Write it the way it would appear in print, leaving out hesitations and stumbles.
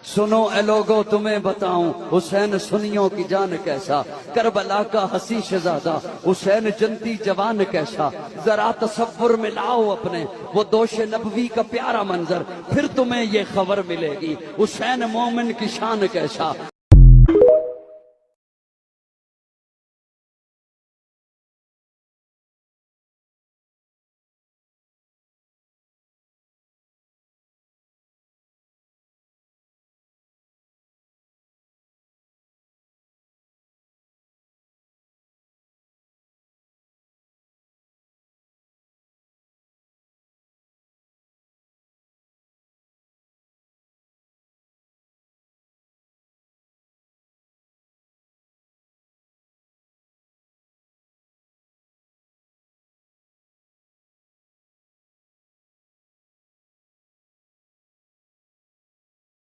सुनो ए लोगो तुम्हें बताऊं हुसैन सुनियों की जान कैसा, करबला का हसी शहजादा हुसैन जन्नती जवान कैसा। जरा तसव्वुर में लाओ अपने वो दोष नबवी का प्यारा मंजर, फिर तुम्हें ये खबर मिलेगी हुसैन मोमिन की शान कैसा।